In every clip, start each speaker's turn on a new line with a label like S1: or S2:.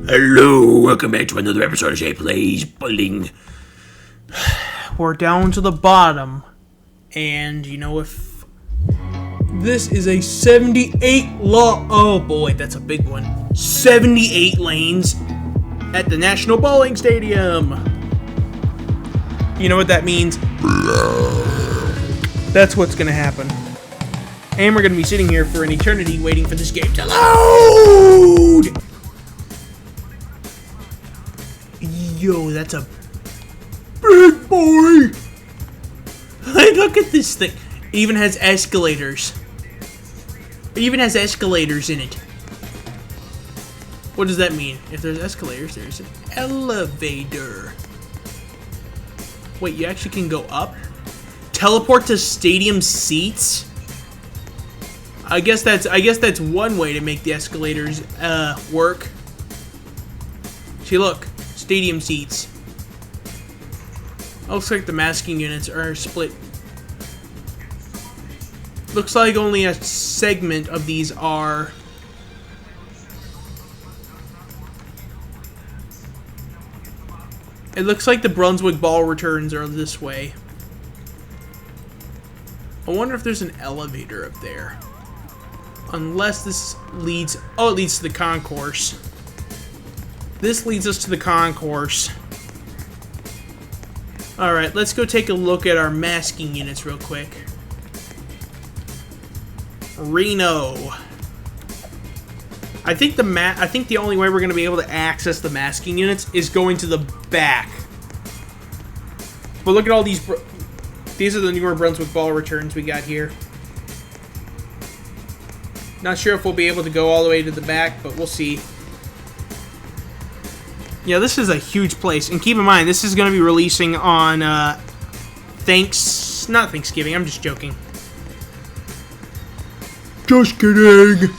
S1: Hello, welcome back to another episode of Jay Plays Bowling.
S2: We're down to the bottom, and you know, if this is a 78 oh boy, that's a big one. 78 lanes at the National Bowling Stadium. You know what that means? That's what's gonna happen. And we're gonna be sitting here for an eternity waiting for this game to load! Yo, that's a big boy! Hey, look at this thing. It even has escalators. It even has escalators in it. What does that mean? If there's escalators, there's an elevator. Wait, you actually can go up? Teleport to stadium seats? I guess that's one way to make the escalators work. See, look. Stadium seats. Looks like the masking units are split. Looks like only a segment of these are. It looks like the Brunswick ball returns are this way. I wonder if there's an elevator up there. Unless this leads... Oh, it leads to the concourse. This leads us to the concourse. Alright, let's go take a look at our masking units real quick. Reno. I think the only way we're going to be able to access the masking units is going to the back. But look at all these... These are the newer Brunswick ball returns we got here. Not sure if we'll be able to go all the way to the back, but we'll see. Yeah, this is a huge place. And keep in mind, this is going to be releasing on, not Thanksgiving, I'm just joking. Just kidding!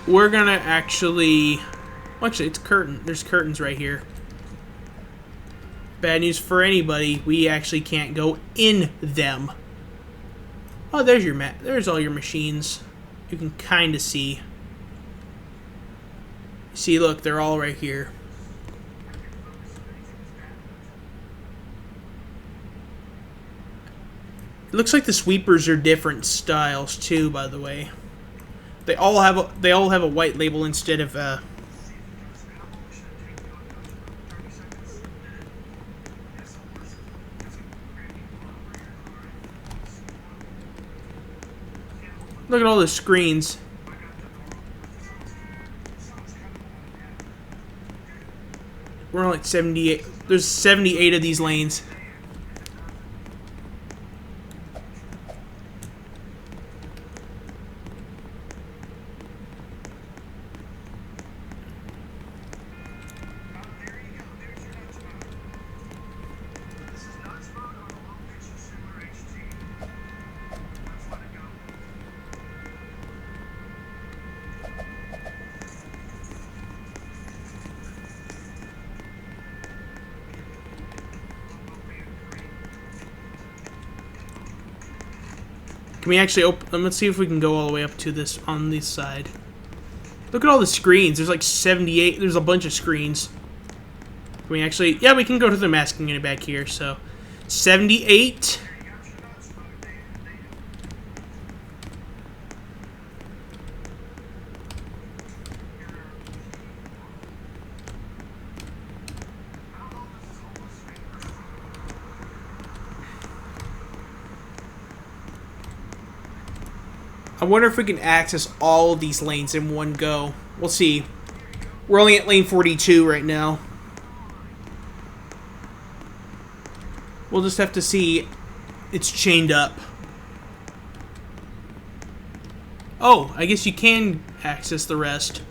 S2: We're going to actually... Well, actually, it's curtain. There's curtains right here. Bad news for anybody, we actually can't go in them. Oh, there's your there's all your machines. You can kind of see. See, look, they're all right here. It looks like the sweepers are different styles too, by the way. They all have a white label instead of Look at all the screens. We're on like 78. There's 78 of these lanes. Can we actually open... Let's see if we can go all the way up to this on this side. Look at all the screens. There's like 78. There's a bunch of screens. Can we actually... Yeah, we can go to the masking unit back here. So, 78. I wonder if we can access all of these lanes in one go. We'll see. We're only at lane 42 right now. We'll just have to see. It's chained up. Oh, I guess you can access the rest.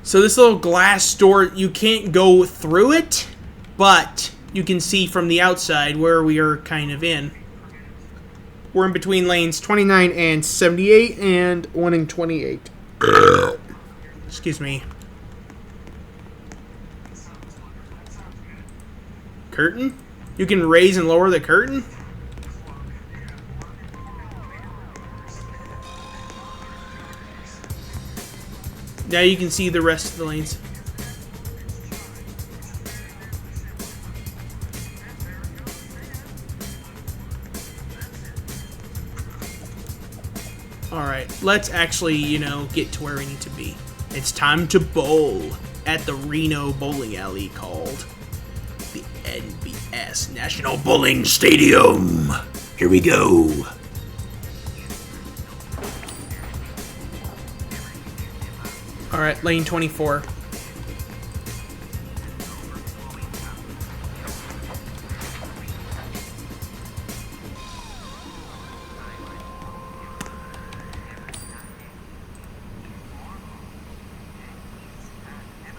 S2: So this little glass door, you can't go through it, but you can see from the outside where we are kind of in. We're in between lanes 29 and 78 and 1 and 28. Excuse me. Curtain? You can raise and lower the curtain? Now you can see the rest of the lanes. let's actually, get to where we need to be. It's time to bowl at the Reno bowling alley called the NBS National Bowling Stadium. Here we go. Alright, lane 24.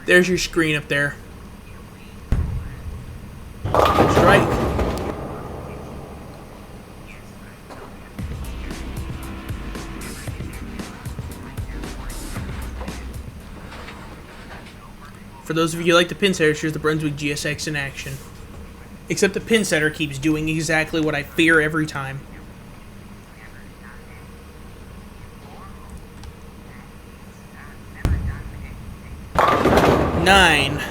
S2: There's your screen up there. Strike. For those of you who like the pin setters, here's the Brunswick GSX in action. Except the pin setter keeps doing exactly what I fear every time. 9.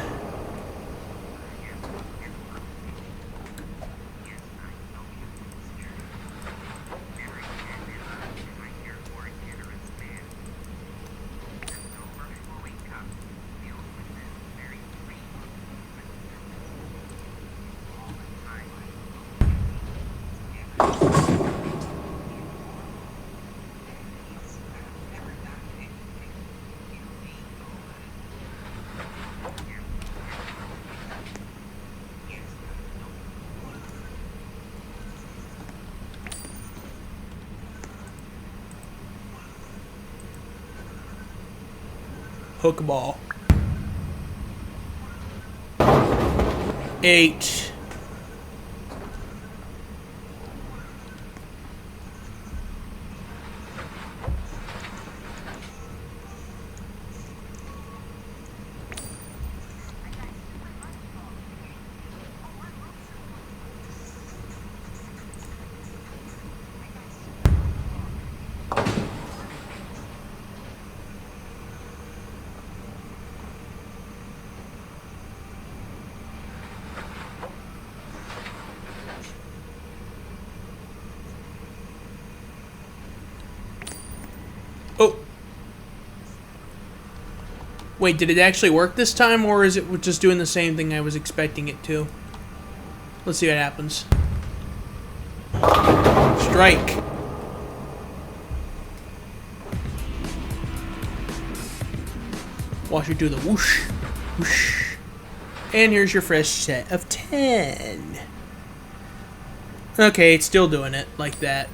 S2: Hook ball. 8. Oh. Wait, did it actually work this time, or is it just doing the same thing I was expecting it to? Let's see what happens. Strike. Watch it do the whoosh, whoosh. And here's your fresh set of 10. Okay, it's still doing it like that.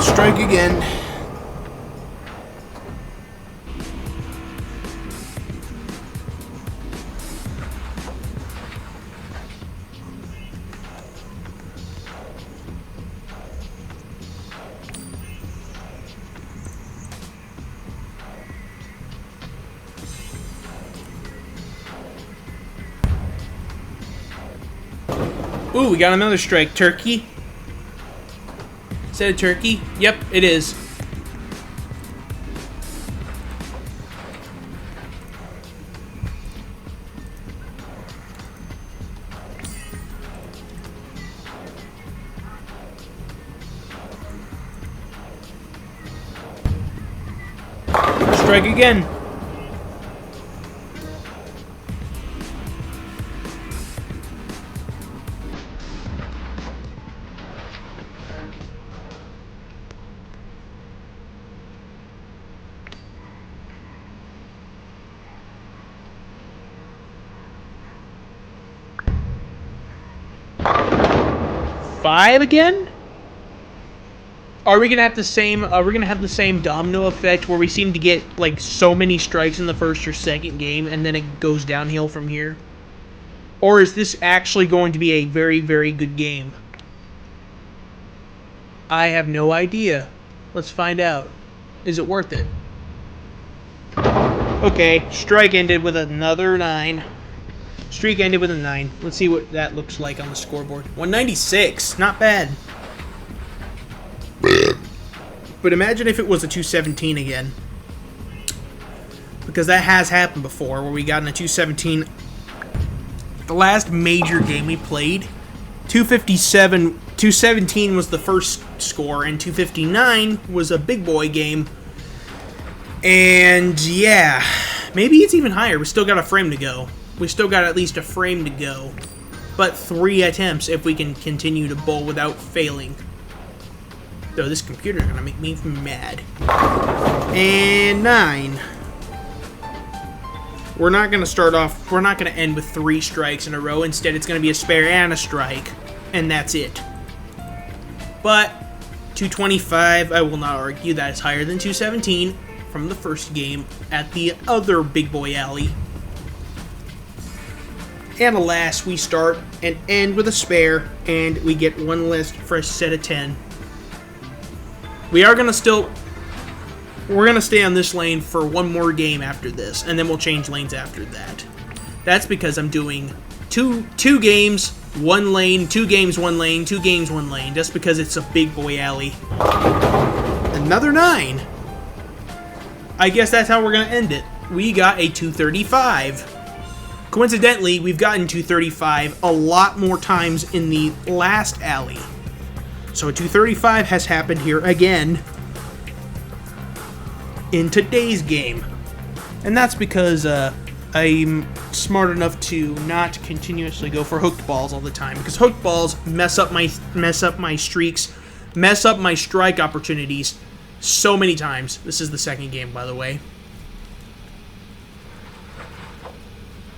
S2: Strike again. Ooh, we got another strike. Turkey. Is that a turkey? Yep, it is. Strike again. Five again? Are we gonna have the same? We're gonna have the same domino effect where we seem to get like so many strikes in the first or second game, and then it goes downhill from here. Or is this actually going to be a very, very good game? I have no idea. Let's find out. Is it worth it? Okay, strike ended with another 9. Streak ended with a 9. Let's see what that looks like on the scoreboard. 196. Not bad. But imagine if it was a 217 again. because that has happened before, where we got in a 217. The last major game we played, 217 was the first score, and 259 was a big boy game. And yeah, maybe it's even higher. We still got a frame to go. We still got at least a frame to go. But 3 attempts if we can continue to bowl without failing. Though this computer is going to make me mad. And 9. We're not going to start off, we're not going to end with 3 strikes in a row. Instead, it's going to be a spare and a strike. And that's it. But 225, I will not argue that is higher than 217 from the first game at the other Big Boy Alley. And alas, we start and end with a spare, and we get 1 less for a set of 10. We're gonna stay on this lane for 1 more game after this, and then we'll change lanes after that. That's because I'm doing two games, 1 lane, 2 games, 1 lane, 2 games, 1 lane, just because it's a Big Boy Alley. Another 9. I guess that's how we're gonna end it. We got a 235. Coincidentally, we've gotten 235 a lot more times in the last alley. So a 235 has happened here again in today's game. And that's because I'm smart enough to not continuously go for hooked balls all the time. Because hooked balls mess up my streaks, mess up my strike opportunities so many times. This is the second game, by the way.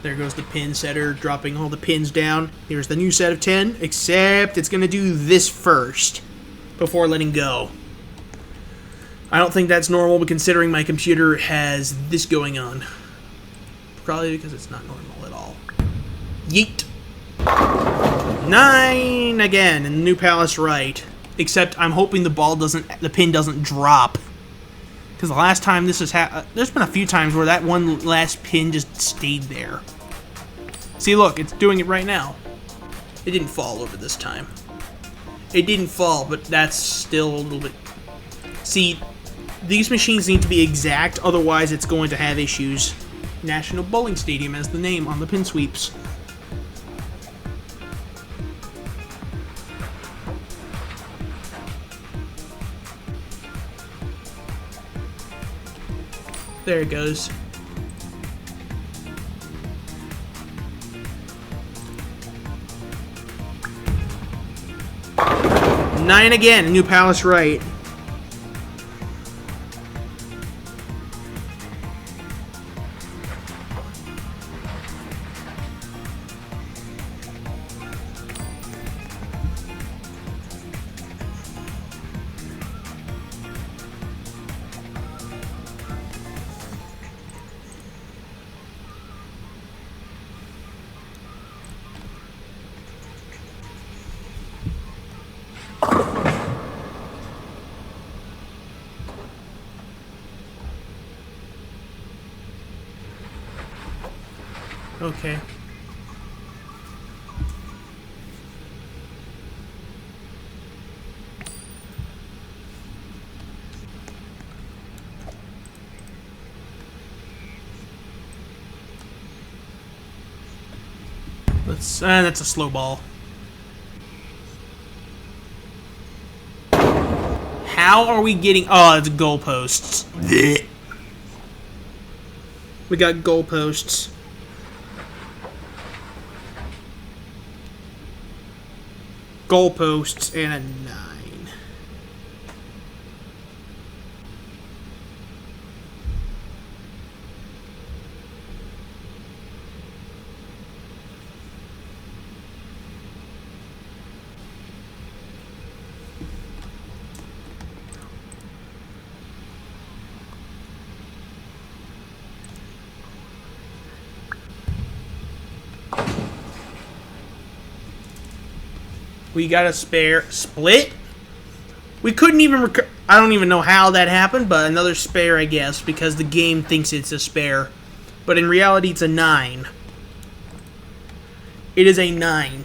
S2: There goes the pin setter, dropping all the pins down. Here's the new set of 10, except it's going to do this first before letting go. I don't think that's normal, but considering my computer has this going on. Probably because it's not normal at all. Yeet. 9 again, in the new palace right. Except I'm hoping the pin doesn't drop. Because the last time this has there's been a few times where that one last pin just stayed there. See, look, it's doing it right now. It didn't fall over this time. It didn't fall, but that's still a little bit... See, these machines need to be exact, otherwise it's going to have issues. National Bowling Stadium as the name on the pin sweeps. There it goes. Nine again, new palace right. Okay. That's a slow ball. How are we getting... Oh, it's goalposts. We got goalposts. Goalposts and a 9. We got a spare split. We couldn't even I don't even know how that happened, but another spare, I guess, because the game thinks it's a spare. But in reality, it's a 9. It is a 9.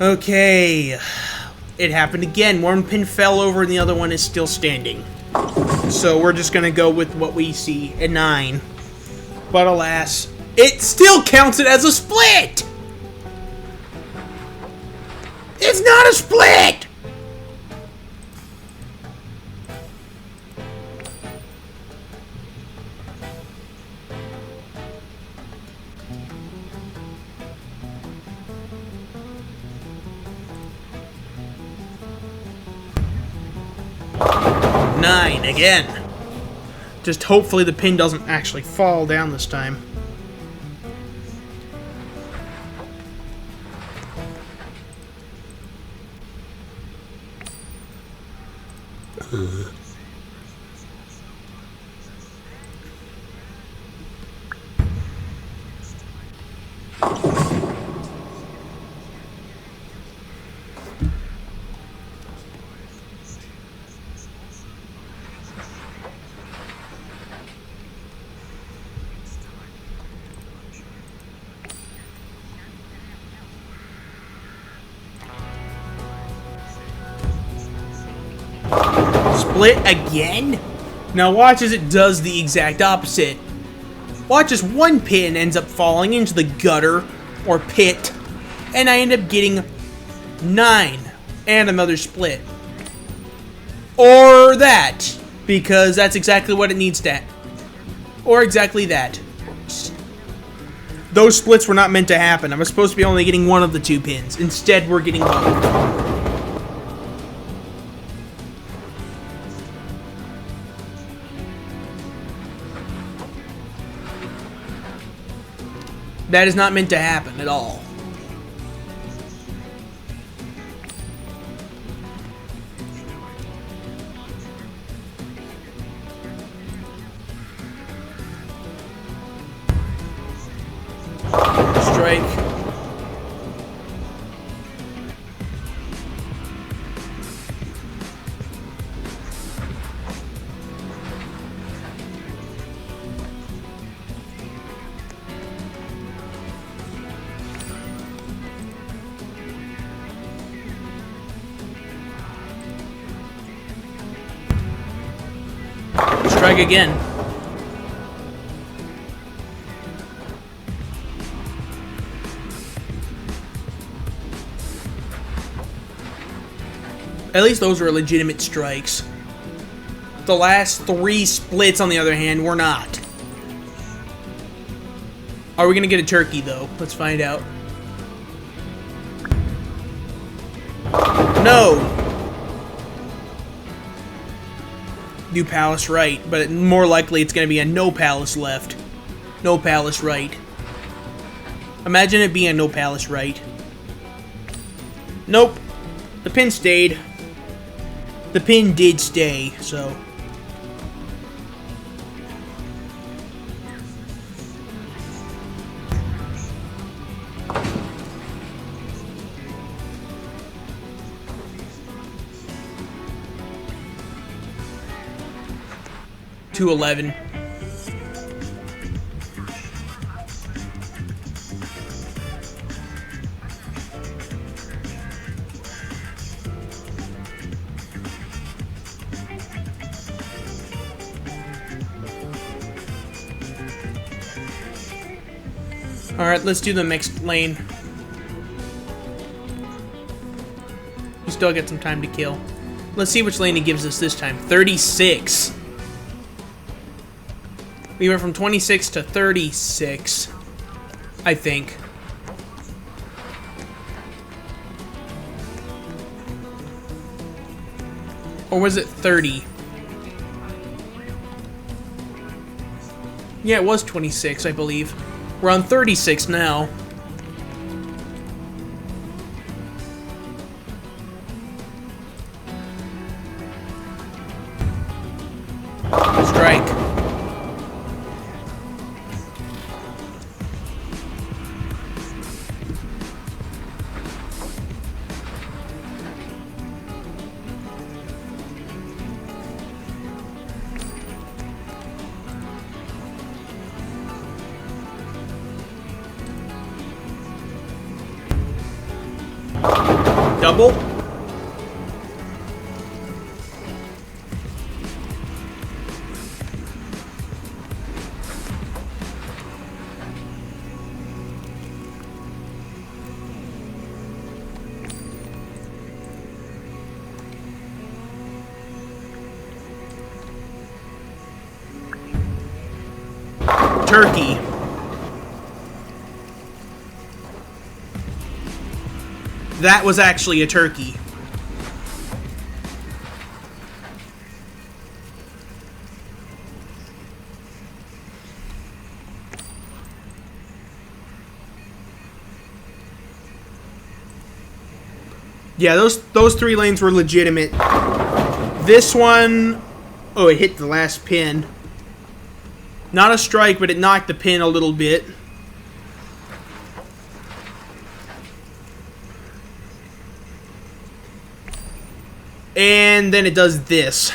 S2: Okay. It happened again. One pin fell over and the other one is still standing. So we're just gonna go with what we see, a 9. But alas, it still counts it as a split! It's not a split! Nine again. Just hopefully the pin doesn't actually fall down this time. Split again? Now watch as it does the exact opposite. Watch as one pin ends up falling into the gutter or pit, and I end up getting 9 and another split. Or that, because that's exactly what it needs to. Or exactly that. Those splits were not meant to happen. I was supposed to be only getting one of the 2 pins. Instead, we're getting both. That is not meant to happen at all. Strike. Strike again. At least those were legitimate strikes. The last 3 splits, on the other hand, were not. Are we gonna get a turkey, though? Let's find out. No! New palace right, but more likely it's gonna be a no palace left. No palace right. Imagine it being a no palace right. Nope. The pin stayed. The pin did stay, so. $2.11. Alright, let's do the mixed lane. We still got some time to kill. Let's see which lane he gives us this time. 36. We went from 26 to 36, I think. Or was it 30? Yeah, it was 26, I believe. We're on 36 now. Strike. double. Turkey. That was actually a turkey. Yeah, those 3 lanes were legitimate. This one, oh, it hit the last pin. Not a strike, but it knocked the pin a little bit. And then it does this.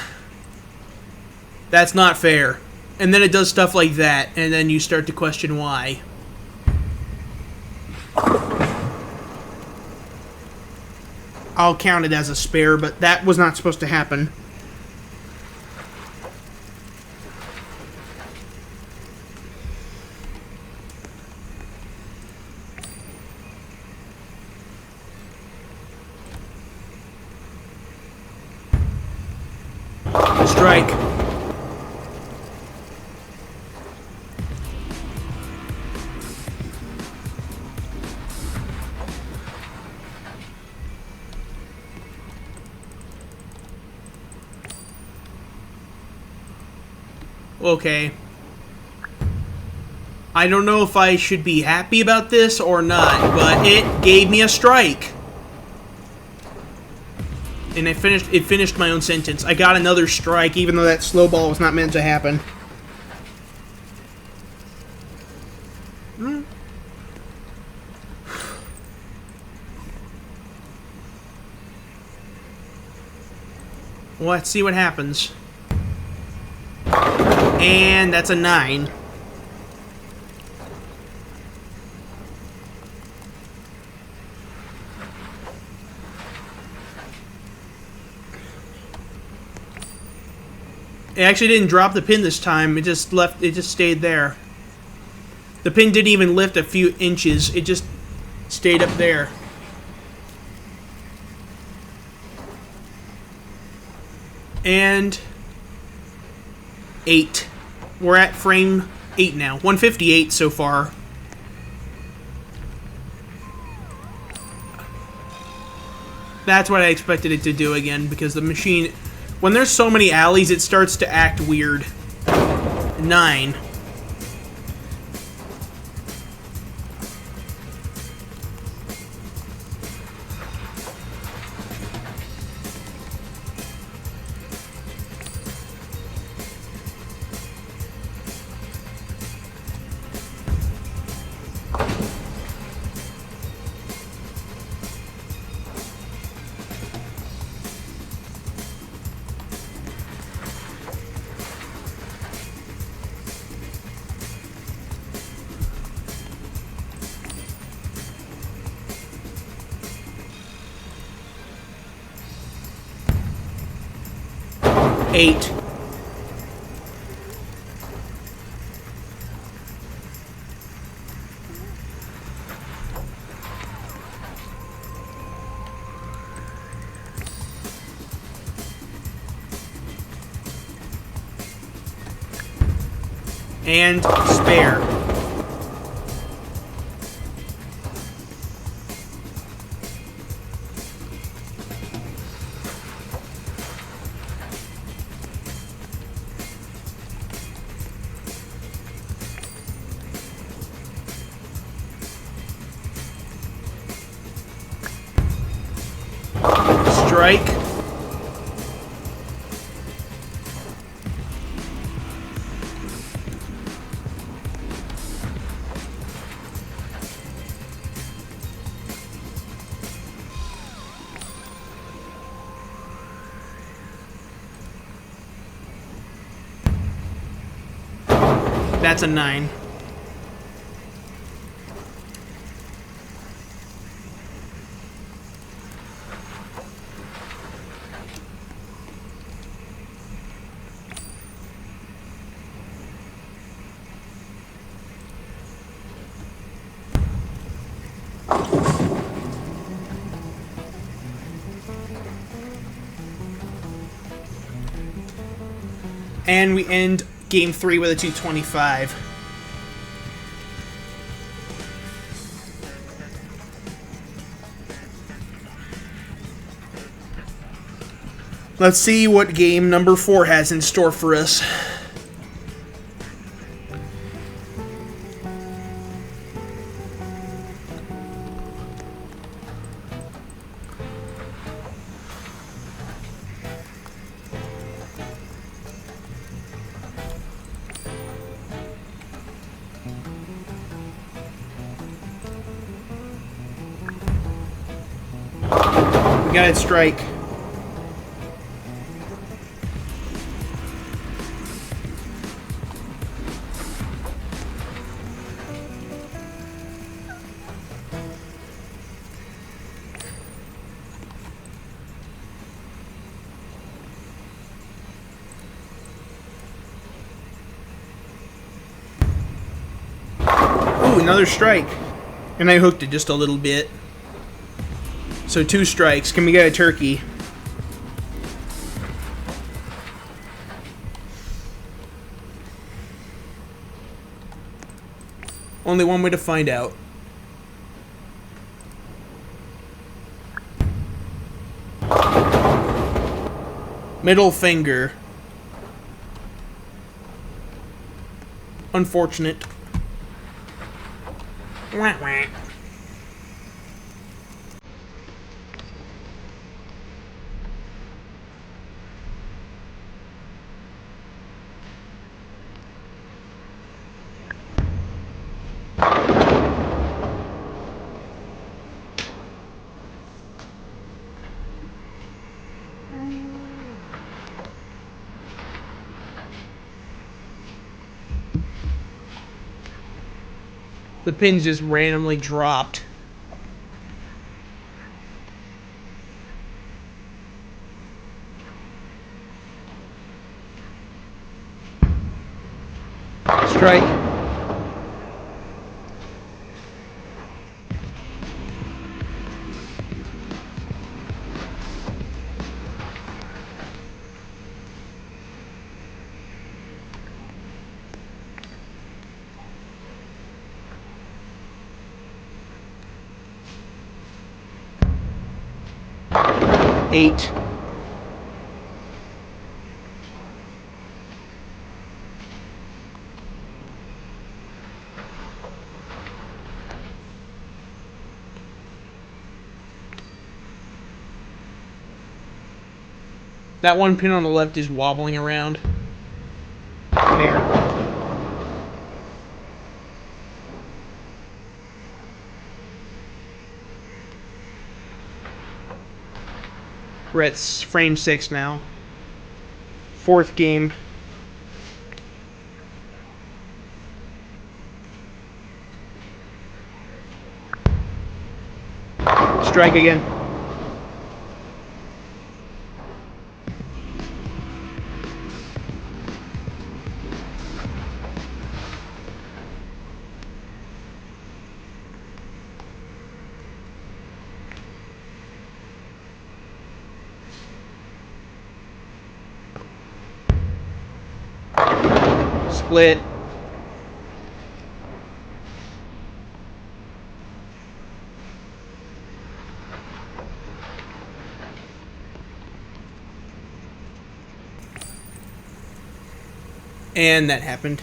S2: That's not fair. And then it does stuff like that, and then you start to question why. I'll count it as a spare, but that was not supposed to happen. Strike. Okay. I don't know if I should be happy about this or not, but it gave me a strike. And it finished my own sentence. I got another strike, even though that slow ball was not meant to happen. Well, let's see what happens. And that's a 9. It actually didn't drop the pin this time. It just stayed there. The pin didn't even lift a few inches. It just stayed up there. And 8. We're at frame 8 now. 158 so far. That's what I expected it to do again, because the machine... When there's so many alleys, it starts to act weird. 9. Eight. And spare. Strike. That's a 9. And we end game 3 with a 225. Let's see what game number 4 has in store for us. We got it strike. Ooh, another strike. And I hooked it just a little bit. So 2 strikes. Can we get a turkey? Only one way to find out. Middle finger. Unfortunate. Wah, wah. The pins just randomly dropped. Strike. Eight. That one pin on the left is wobbling around. There. We're at frame 6 now. 4th game. Strike again. Split. And that happened.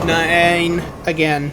S2: Nine again.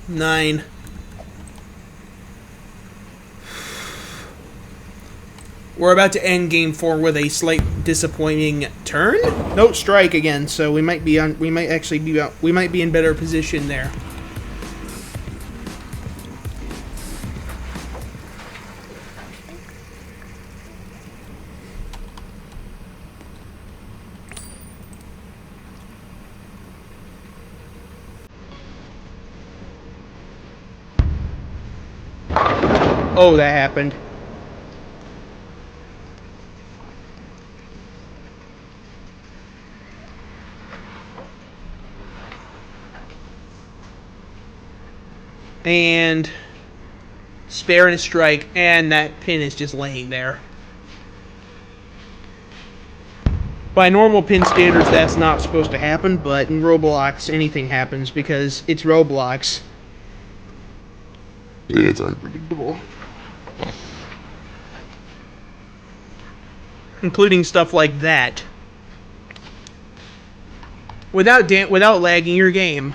S2: 9. We're about to end game 4 with a slight disappointing turn. No strike again, so we might be on. We might actually be out. We might be in better position there. Oh, that happened. And spare and a strike, and that pin is just laying there. By normal pin standards, that's not supposed to happen, but in Roblox, anything happens because it's Roblox. It's unpredictable. Including stuff like that. Without lagging your game.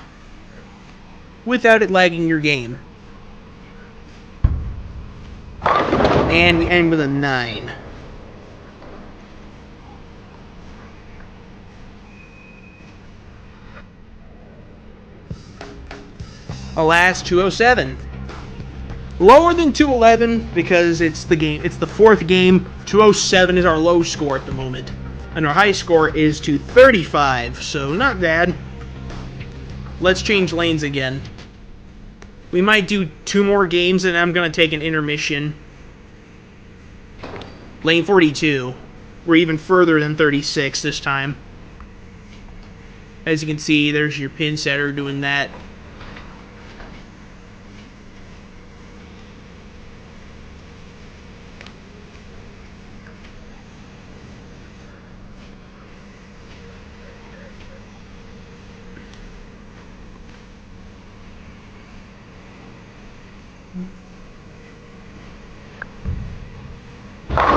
S2: Without it lagging your game. And we end with a 9. Alas, 207. Lower than 211 because it's the game. It's the 4th game. 207 is our low score at the moment. And our high score is 235, so not bad. Let's change lanes again. We might do 2 more games, and I'm going to take an intermission. Lane 42. We're even further than 36 this time. As you can see, there's your pin setter doing that.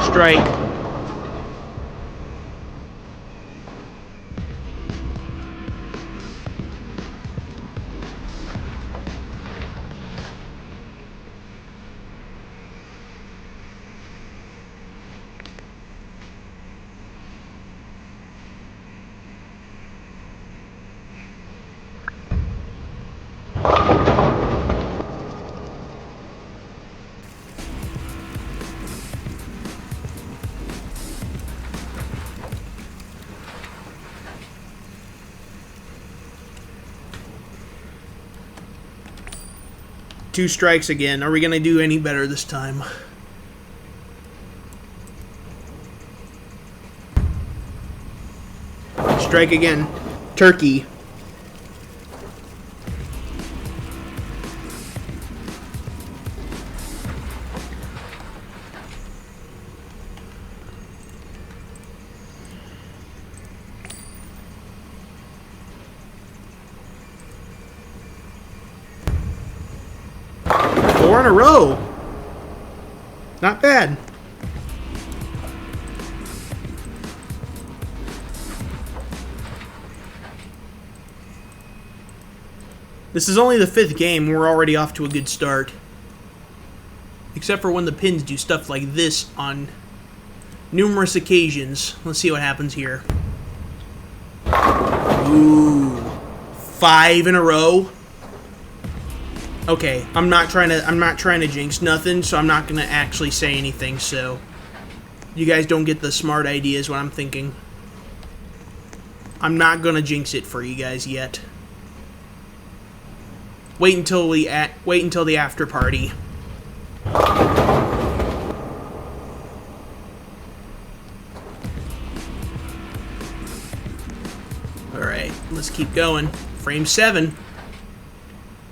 S2: Strike. Two strikes again. Are we going to do any better this time? Strike again. Turkey. Four in a row. Not bad. This is only the 5th game. We're already off to a good start. Except for when the pins do stuff like this on numerous occasions. Let's see what happens here. Ooh. 5 in a row. Okay, I'm not trying to jinx nothing, so I'm not gonna actually say anything, so you guys don't get the smart ideas what I'm thinking. I'm not gonna jinx it for you guys yet. Wait until the after party. Alright, let's keep going. Frame 7.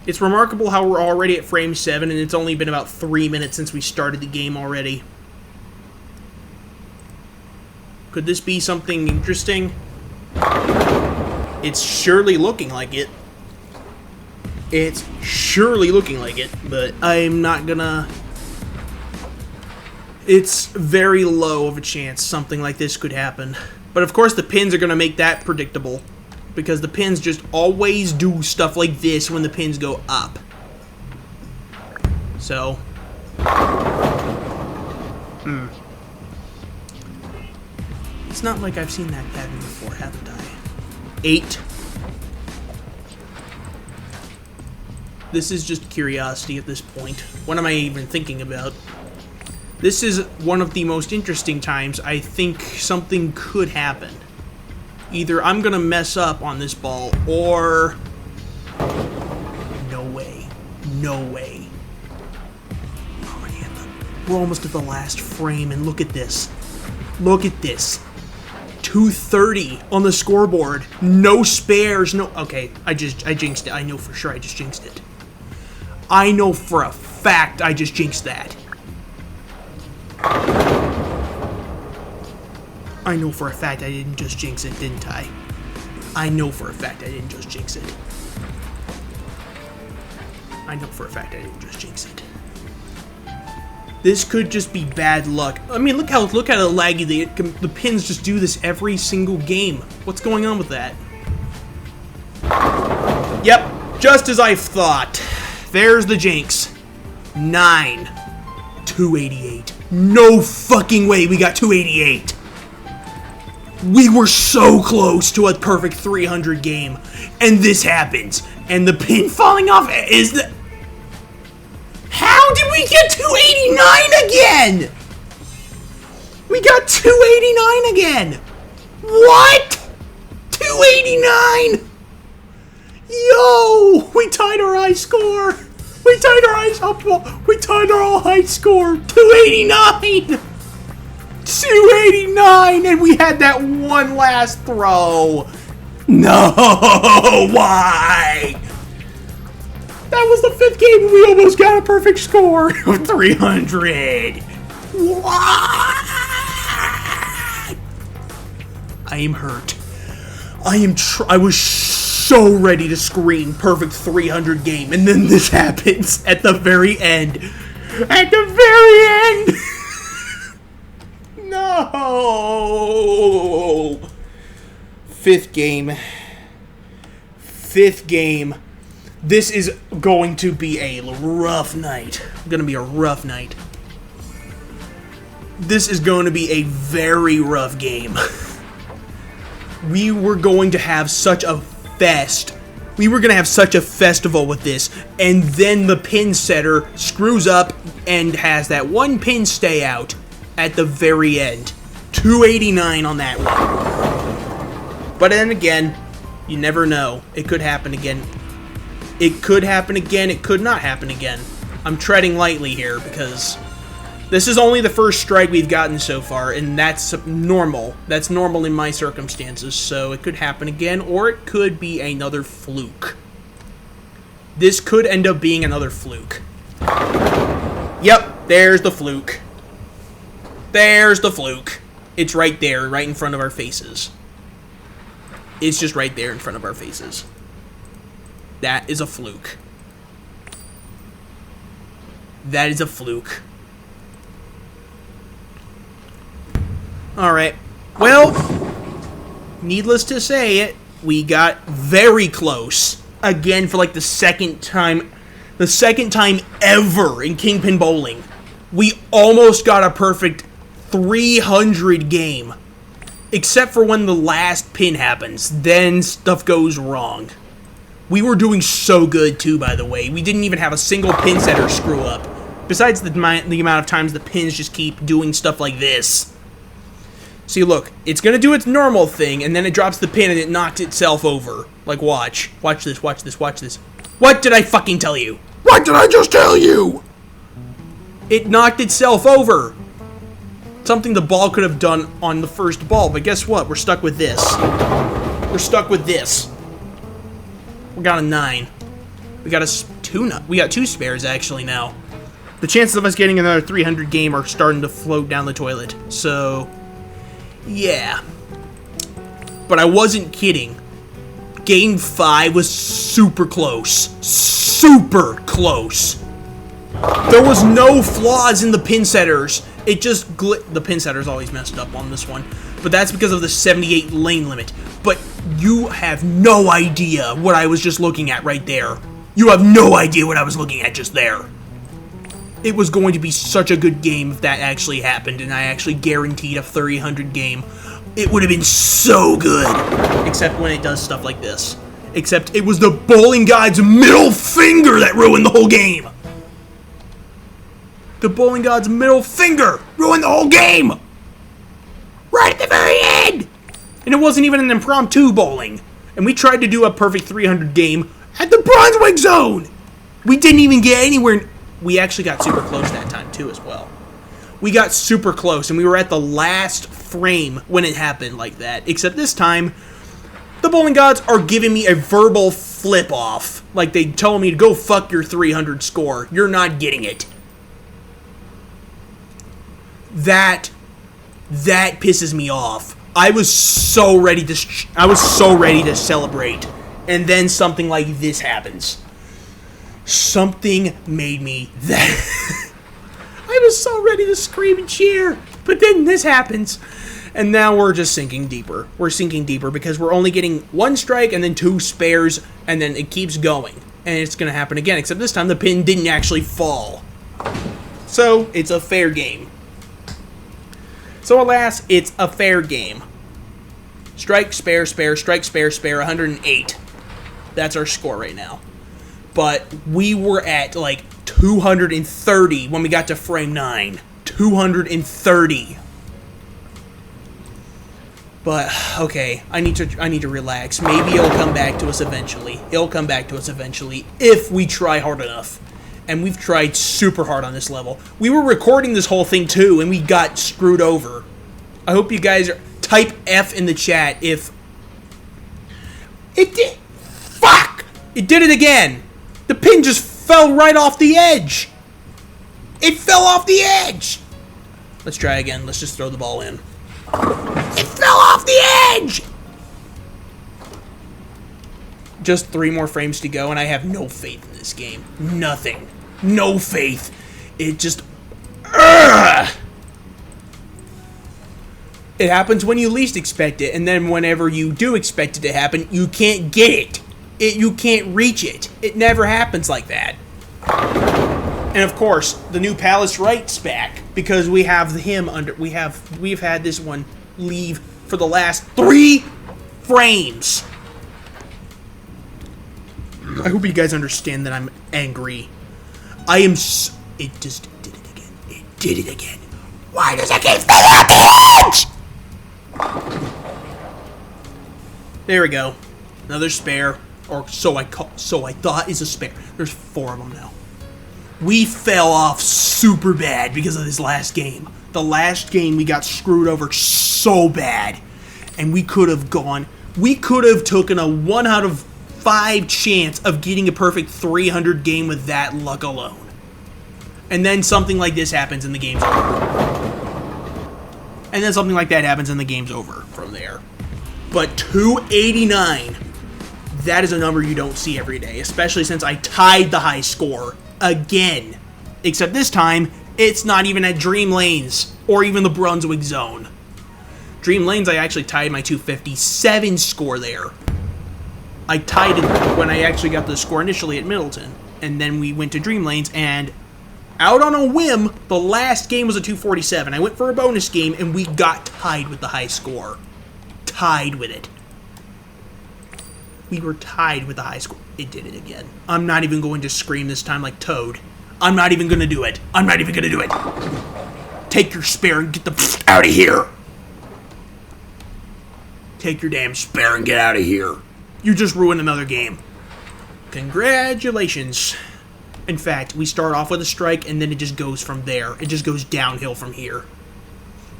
S2: It's remarkable how we're already at frame 7 and it's only been about 3 minutes since we started the game already. Could this be something interesting? It's surely looking like it. It's surely looking like it, but I'm not gonna... It's very low of a chance something like this could happen. But of course the pins are gonna make that predictable. Because the pins just always do stuff like this when the pins go up. So, it's not like I've seen that pattern before, haven't I? 8. This is just curiosity at this point. What am I even thinking about? This is one of the most interesting times I think something could happen. Either I'm gonna mess up on this ball, or... No way. No way. We're almost at the last frame, and look at this. Look at this. 230 on the scoreboard. No spares, no... Okay, I jinxed it. I know for sure I just jinxed it. I know for a fact I just jinxed that. I know for a fact I didn't just jinx it, didn't I? I know for a fact I didn't just jinx it. I know for a fact I didn't just jinx it. This could just be bad luck. I mean, look how laggy the pins just do this every single game. What's going on with that? Yep, just as I thought. There's the jinx. 9. 288. No fucking way we got 288. We were so close to a perfect 300 game, and this happens, and the pin falling off is the... How did we get 289 again? We got 289 again. What? 289? Yo, we tied our high score. We tied our all high score. 289. 289, and we had that one last throw. No, why? That was the 5th game, and we almost got a perfect score of 300. What? I am hurt. I was so ready to scream perfect 300 game, and then this happens at the very end. At the very end. No. 5th game. 5th game. This is going to be a rough night. Gonna be a rough night. This is going to be a very rough game. We were going to have such a fest. We were going to have such a festival with this, and then the pin setter screws up and has that one pin stay out at the very end. 289 on that one. But then again, you never know. It could happen again. It could happen again. It could not happen again. I'm treading lightly here because this is only the first strike we've gotten so far, and that's normal. That's normal in my circumstances, so it could happen again, or it could be another fluke. This could end up being another fluke. Yep, there's the fluke. There's the fluke. It's right there, right in front of our faces. It's just right there in front of our faces. That is a fluke. That is a fluke. Alright. Well, needless to say it, we got very close. Again, for like the second time ever in KingPin Bowling. We almost got a perfect 300 game. Except for when the last pin happens. Then stuff goes wrong. We were doing so good, too, by the way. We didn't even have a single pin setter screw up. Besides the amount of times the pins just keep doing stuff like this. See, look. It's going to do its normal thing, and then it drops the pin and it knocks itself over. Like, watch. Watch this, watch this, watch this. What did I fucking tell you? What did I just tell you? It knocked itself over. Something the ball could have done on the first ball, but guess what? We're stuck with this. We're stuck with this. We got a 9. We got two spares actually now. The chances of us getting another 300 game are starting to float down the toilet. So, yeah. But I wasn't kidding. Game 5 was super close. Super close. There was no flaws in the pin setters. It just the pin setter's always messed up on this one. But that's because of the 78 lane limit. But you have no idea what I was just looking at right there. You have no idea what I was looking at just there. It was going to be such a good game if that actually happened, and I actually guaranteed a 300 game. It would have been so good. Except when it does stuff like this. Except it was the bowling god's middle finger that ruined the whole game. The bowling god's middle finger ruined the whole game. Right at the very end. And it wasn't even an impromptu bowling. And we tried to do a perfect 300 game at the Brunswick zone. We didn't even get anywhere. We actually got super close that time too as well. We got super close and we were at the last frame when it happened like that. Except this time, the bowling gods are giving me a verbal flip off. Like they told me to go fuck your 300 score. You're not getting it. That pisses me off. I was so ready to celebrate. And then something like this happens. Something made me that. I was so ready to scream and cheer. But then this happens. And now we're just sinking deeper. We're sinking deeper because we're only getting one strike and then two spares. And then it keeps going. And it's going to happen again. Except this time the pin didn't actually fall. So it's a fair game. So alas, it's a fair game. Strike, spare, strike, spare, 108. That's our score right now. But we were at like 230 when we got to frame 9. 230. But okay, I need to relax. Maybe it'll come back to us eventually. It'll come back to us eventually if we try hard enough. And we've tried super hard on this level. We were recording this whole thing too, and we got screwed over. I hope you guys type F in the chat if it did. Fuck! It did it again. The pin just fell right off the edge. It fell off the edge. Let's try again. Let's just throw the ball in. It fell off the edge. Just 3 more frames to go, and I have no faith in this game. Nothing. No faith. It just... It happens when you least expect it, and then whenever you do expect it to happen, you can't get it. You can't reach it. It never happens like that. And of course, the new Palace Right's back, because we have him under... We've had this one leave for the last 3 frames. I hope you guys understand that I'm angry. I am it just did it again. It did it again. Why does it keep falling off the edge? There we go. Another spare. Or so I thought is a spare. There's 4 of them now. We fell off super bad because of this last game. The last game we got screwed over so bad. And we could have taken a 1 out of 5 chance of getting a perfect 300 game with that luck alone. And then something like this happens and the game's over. And then something like that happens and the game's over from there. But 289, that is a number you don't see every day, especially since I tied the high score again. Except this time, it's not even at Dream Lanes or even the Brunswick zone. Dream Lanes, I actually tied my 257 score there. I tied it when I actually got the score initially at Middleton. And then we went to Dream Lanes, and out on a whim, the last game was a 247. I went for a bonus game, and we got tied with the high score. Tied with it. We were tied with the high score. It did it again. I'm not even going to scream this time like Toad. I'm not even going to do it. I'm not even going to do it. Take your spare and get the f out of here. Take your damn spare and get out of here. You just ruined another game. Congratulations. In fact, we start off with a strike, and then it just goes from there. It just goes downhill from here.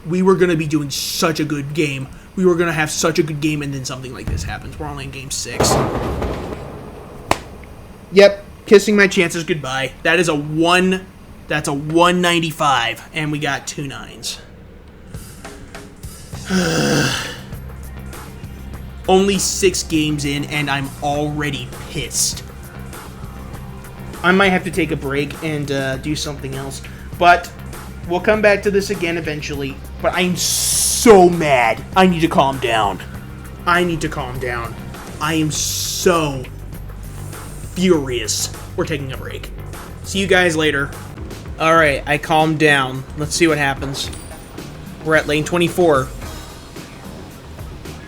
S2: We were going to be doing such a good game. We were going to have such a good game, and then something like this happens. We're only in game 6. Yep, kissing my chances goodbye. That is a 1... That's a 195, and we got 2 9s. Only 6 games in, and I'm already pissed. I might have to take a break and do something else. But we'll come back to this again eventually. But I'm so mad. I need to calm down. I need to calm down. I am so furious. We're taking a break. See you guys later. Alright, I calmed down. Let's see what happens. We're at lane 24.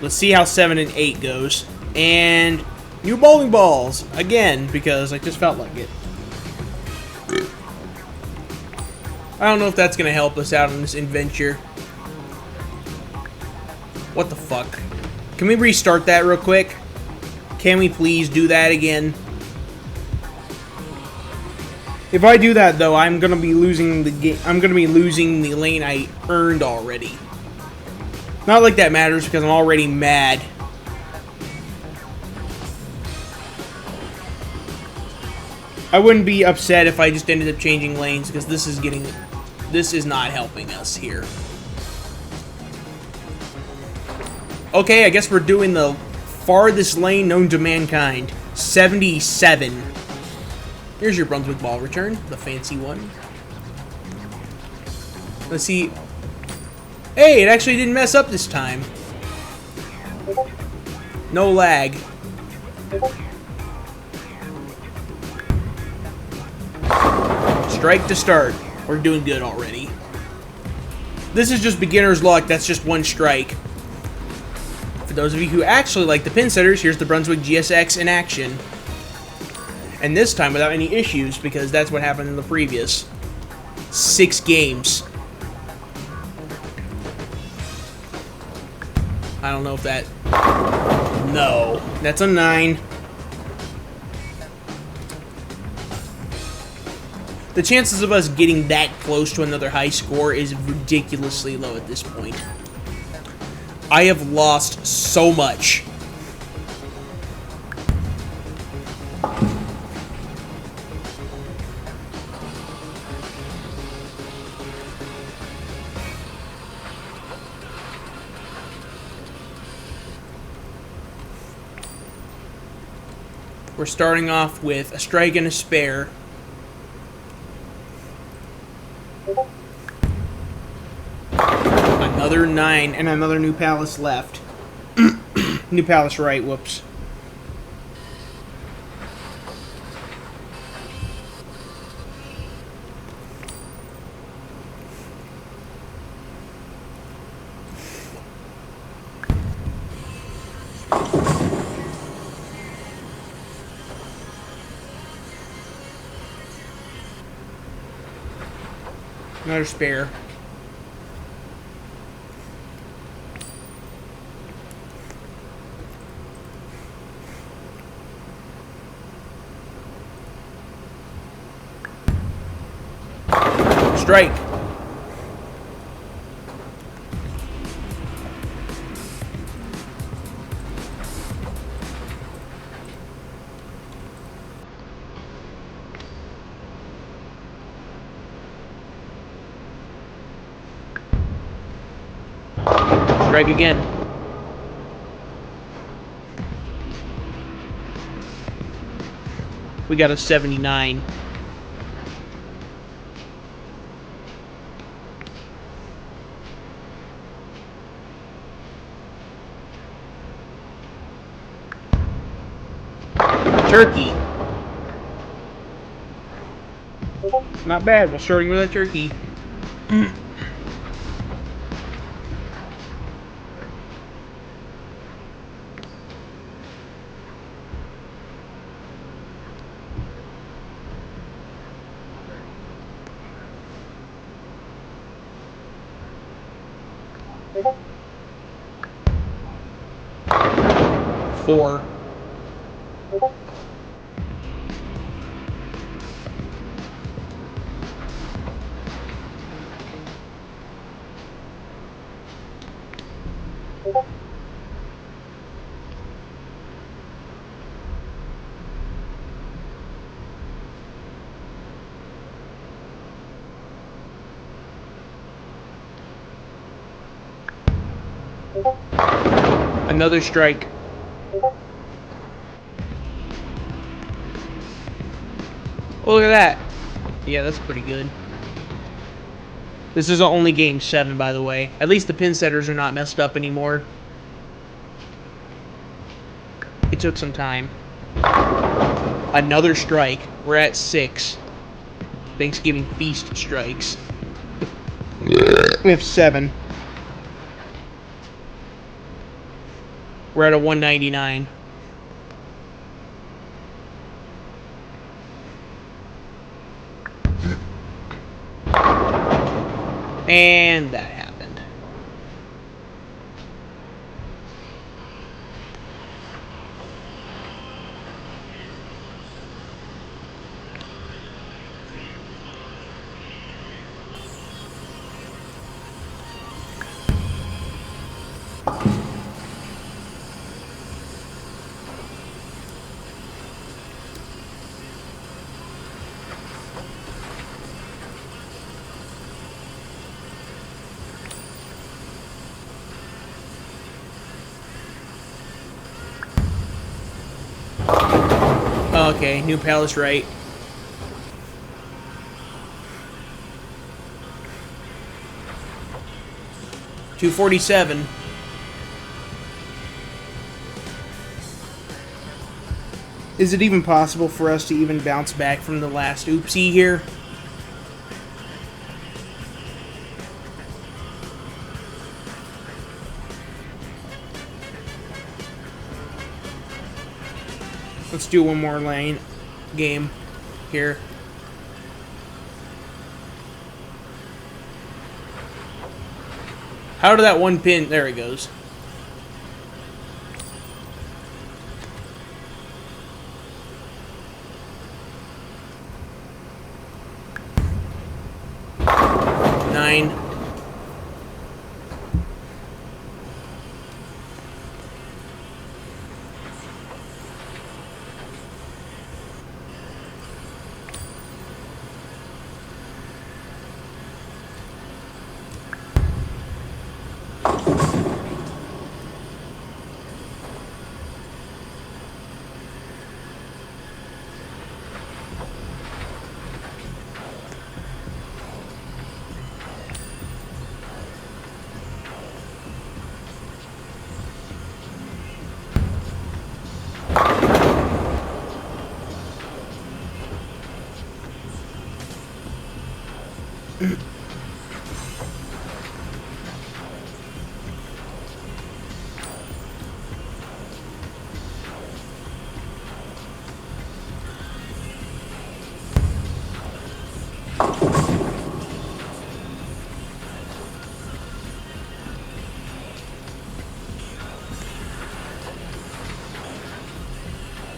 S2: Let's see how 7 and 8 goes. And new bowling balls. Again, because I just felt like it. I don't know if that's going to help us out on this adventure. What the fuck? Can we restart that real quick? Can we please do that again? If I do that though, I'm gonna be losing the game. I'm gonna be losing the lane I earned already. Not like that matters because I'm already mad. I wouldn't be upset if I just ended up changing lanes because this is not helping us here. Okay, I guess we're doing the farthest lane known to mankind. 77. Here's your Brunswick ball return, the fancy one. Let's see. Hey, it actually didn't mess up this time. No lag. Strike to start. We're doing good already. This is just beginner's luck. That's just one strike. For those of you who actually like the pin setters, here's the Brunswick GSX in action. And this time without any issues, because that's what happened in the previous 6 games. I don't know if that... No. That's a 9. The chances of us getting that close to another high score is ridiculously low at this point. I have lost so much. We're starting off with a strike and a spare. Another 9 and another new palace left. New palace right, whoops. Another spare. Strike. Strike again. We got a 79. Turkey. Not bad. We're starting with a turkey. Four. Another strike. Oh, look at that. Yeah, that's pretty good. This is only game 7, by the way. At least the pin setters are not messed up anymore. It took some time. Another strike. We're at 6. Thanksgiving feast strikes. We have 7. We're at a 199. And that happened. Okay, new palace right. $247. Is it even possible for us to even bounce back from the last oopsie here? Let's do one more lane game here. How did that one pin? There it goes. Nine.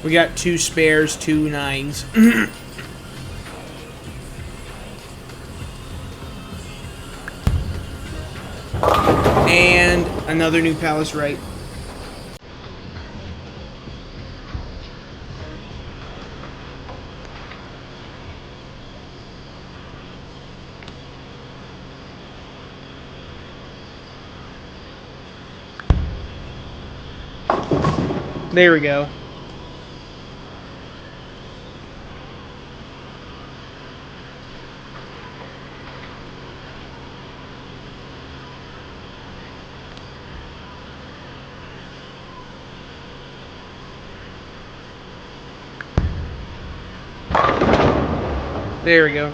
S2: We got 2 spares, 2 nines. And another new palace right. There we go. There we go.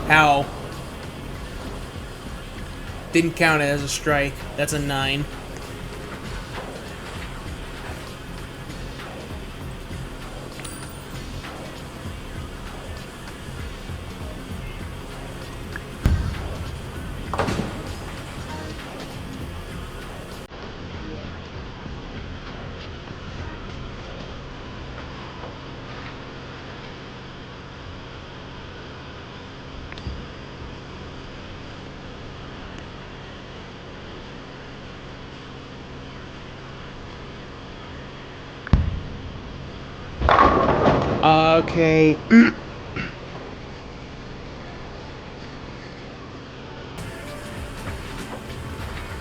S2: Ow. Didn't count it as a strike. That's a 9. Okay.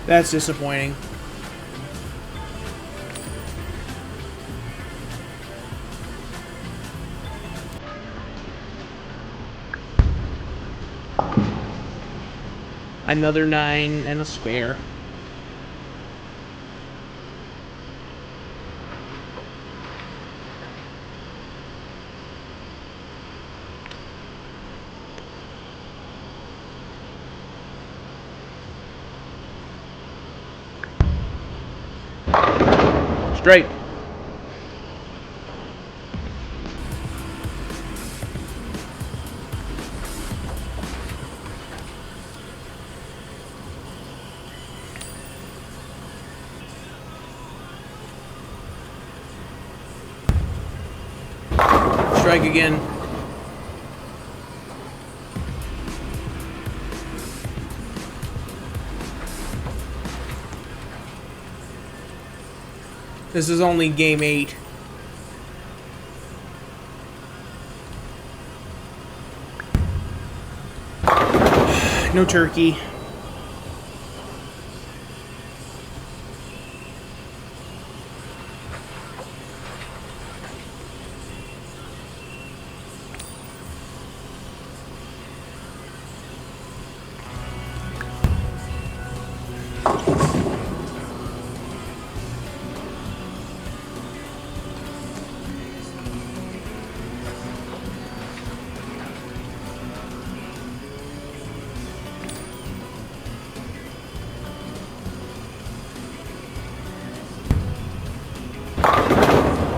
S2: That's disappointing. Another 9 and a spare. Straight. Strike again. This is only game 8. No turkey.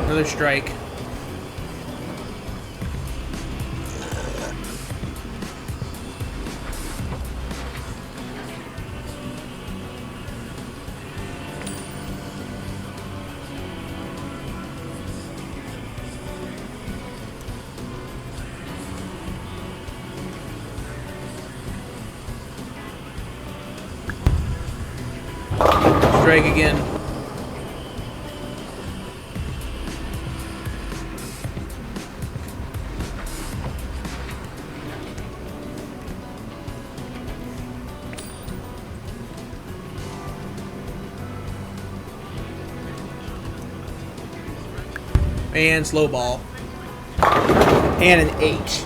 S2: Another strike. Strike again. And slow ball. And an 8.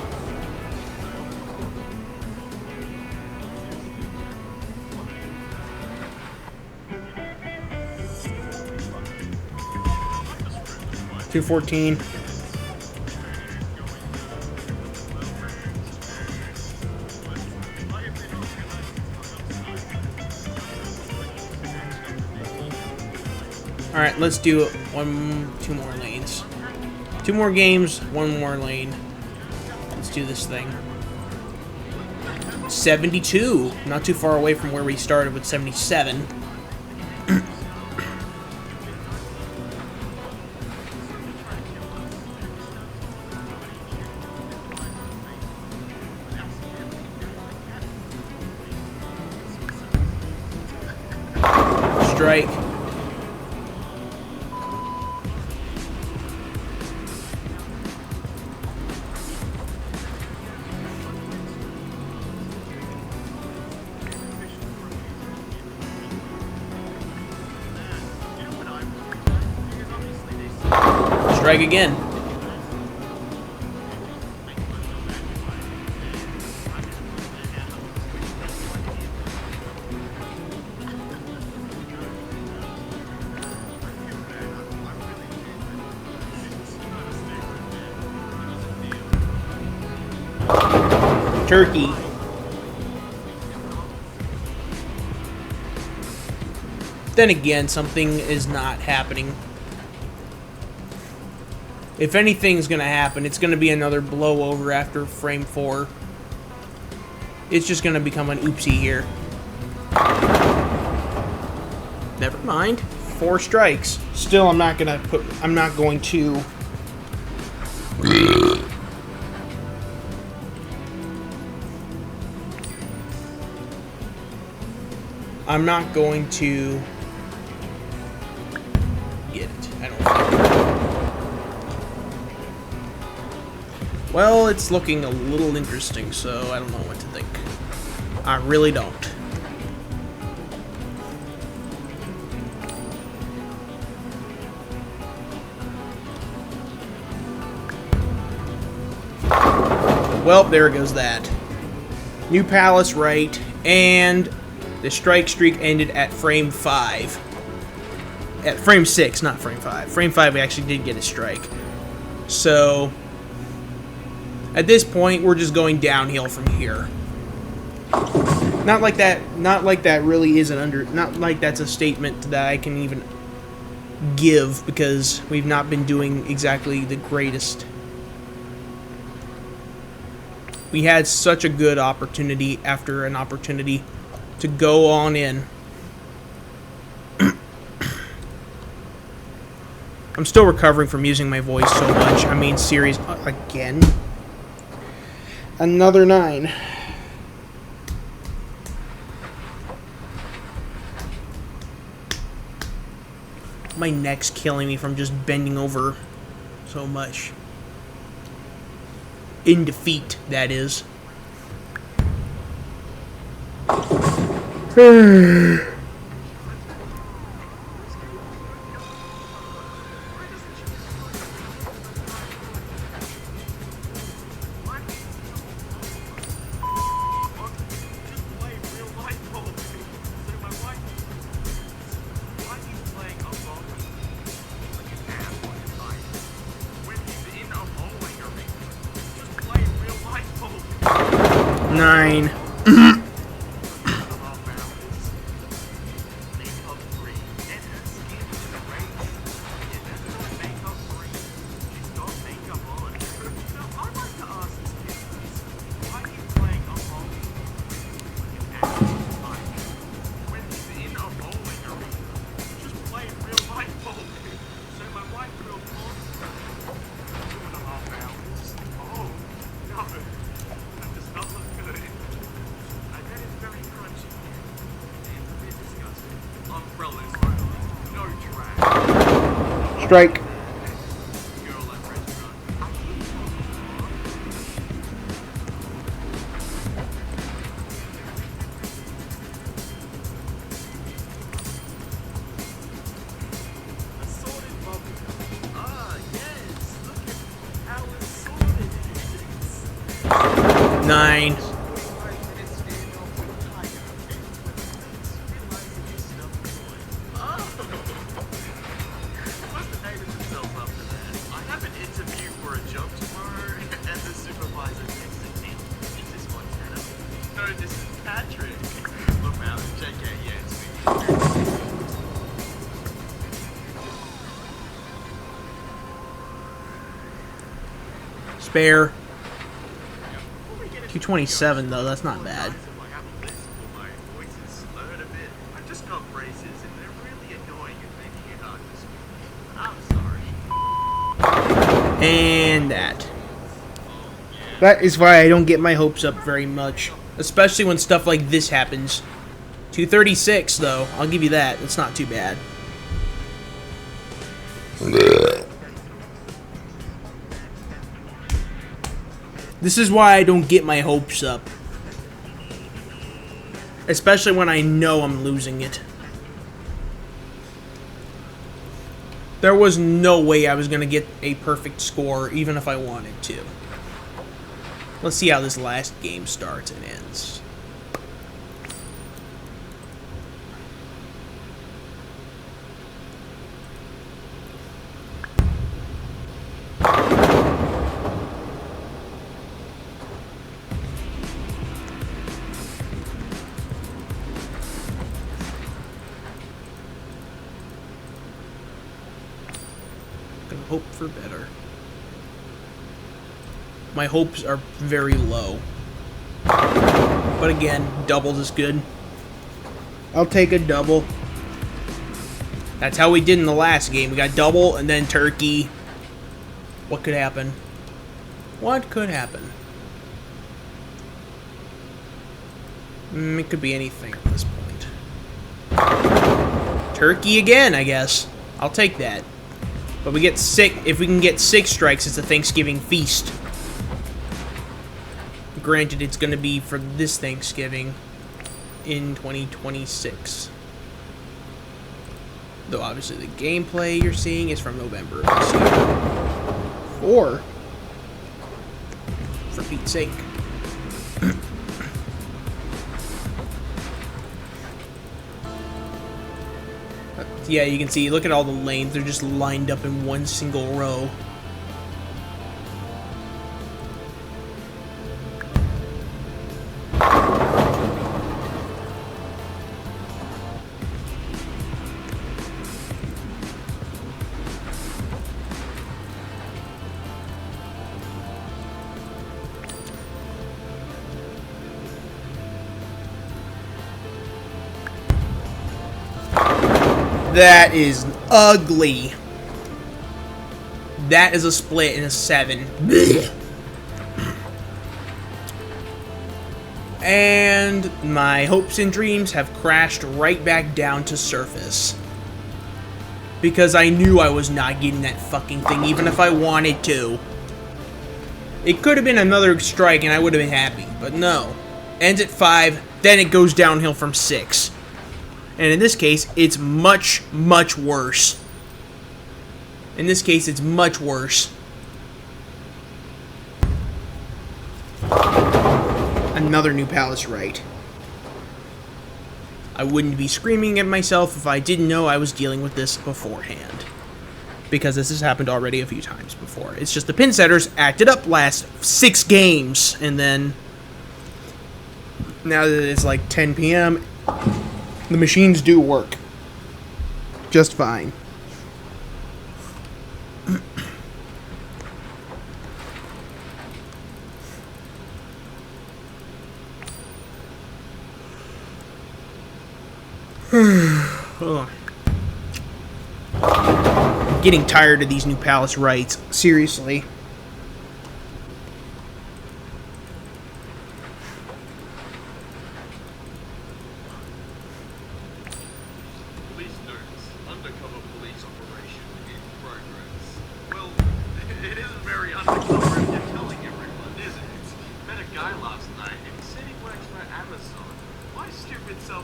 S2: $214. All right, let's do 2 more lanes. 2 more games, 1 more lane. Let's do this thing. 72. Not too far away from where we started with 77. Strike. Strike again. Turkey. Then again, something is not happening. If anything's gonna happen, it's gonna be another blowover after frame 4. It's just gonna become an oopsie here. Never mind. 4 strikes. Still, I'm not going to I'm not going to get it. I don't think. Well, it's looking a little interesting, so I don't know what to think. I really don't. Well, there goes that. New palace right, And the strike streak ended at frame 5. At frame 6, not frame 5. Frame 5, we actually did get a strike. So, at this point, we're just going downhill from here. Not like that really is not like that's a statement that I can even give, because we've not been doing exactly the greatest. We had such a good opportunity after an opportunity to go on in. I'm still recovering from using my voice so much. I mean, series again. Another 9. My neck's killing me from just bending over so much. In defeat, that is. Nine. Strike. Nine. Spare. 227 though, that's not bad. And that. That is why I don't get my hopes up very much. Especially when stuff like this happens. 236 though, I'll give you that. It's not too bad. This is why I don't get my hopes up. Especially when I know I'm losing it. There was no way I was going to get a perfect score, even if I wanted to. Let's see how this last game starts and ends. Hope for better. My hopes are very low. But again, doubles is good. I'll take a double. That's how we did in the last game. We got double and then turkey. What could happen? What could happen? It could be anything at this point. Turkey again, I guess. I'll take that. But we get 6. If we can get 6 strikes, it's a Thanksgiving feast. Granted, it's going to be for this Thanksgiving in 2026. Though obviously the gameplay you're seeing is from November of this year. Or, for Pete's sake. Yeah, you can see, look at all the lanes. They're just lined up in one single row. That is ugly. That is a split in a 7. And my hopes and dreams have crashed right back down to surface. Because I knew I was not getting that fucking thing, even if I wanted to. It could have been another strike and I would have been happy, but no. Ends at 5, then it goes downhill from 6. And in this case, it's much, much worse. In this case, it's much worse. Another new palace right. I wouldn't be screaming at myself if I didn't know I was dealing with this beforehand. Because this has happened already a few times before. It's just the pin setters acted up last 6 games. And then, now that it's like 10 p.m., the machines do work just fine. Getting tired of these new palace rights. Seriously.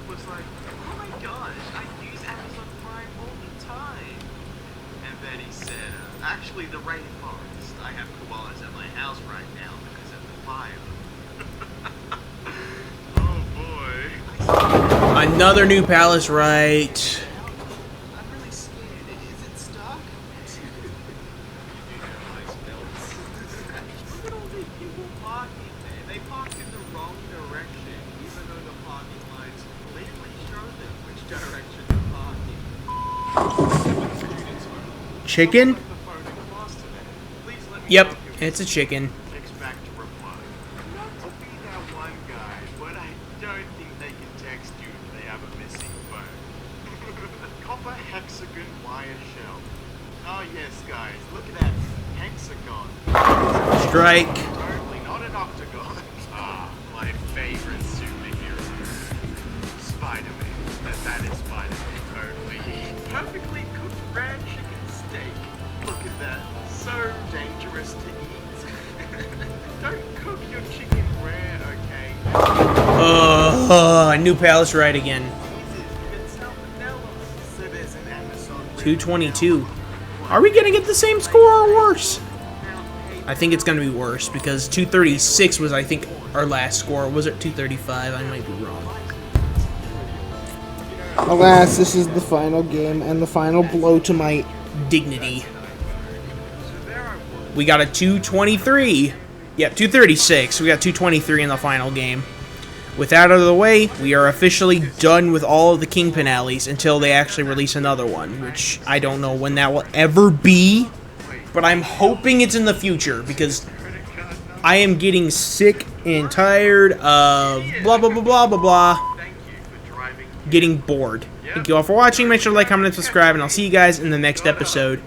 S3: Was like, oh my gosh, I use Amazon Prime all the time. And then he said, actually the rainforest. I have koalas at my house right now because of the fire. Oh boy.
S2: Another new palace right.
S3: I'm really scared. Is it stuck? Look at all these people parking there. They parked in the wrong direction, even though the parking lights clearly show them which direction to park in.
S2: Chicken? Yep, it's a chicken.
S3: Not to be that one guy, but I don't think they can text you if they have a missing phone. Copper hexagon wire shell. Oh yes, guys, look at that hexagon.
S2: Strike.
S3: Totally not an octagon. Ah, my favorite superhero. Spider-Man. That is Spider-Man, totally. Perfectly cooked rare chicken steak. Look at that. So dangerous to eat. Don't cook your chicken rare, okay?
S2: New palace right again.
S3: Jesus, you can salmonella. So there's an Amazon
S2: 222. Are we gonna get the same score or worse? I think it's gonna be worse because 236 was, I think, our last score. Was it 235? I might be wrong.
S4: Alas, this is the final game and the final blow to my
S2: Dignity. We got a 223. Yep, 236. We got 223 in the final game. With that out of the way, we are officially done with all of the KingPin alleys until they actually release another one, which I don't know when that will ever be, but I'm hoping it's in the future because I am getting sick and tired of blah, blah, blah, blah, blah, blah, getting bored. Thank you all for watching. Make sure to like, comment, and subscribe, and I'll see you guys in the next episode.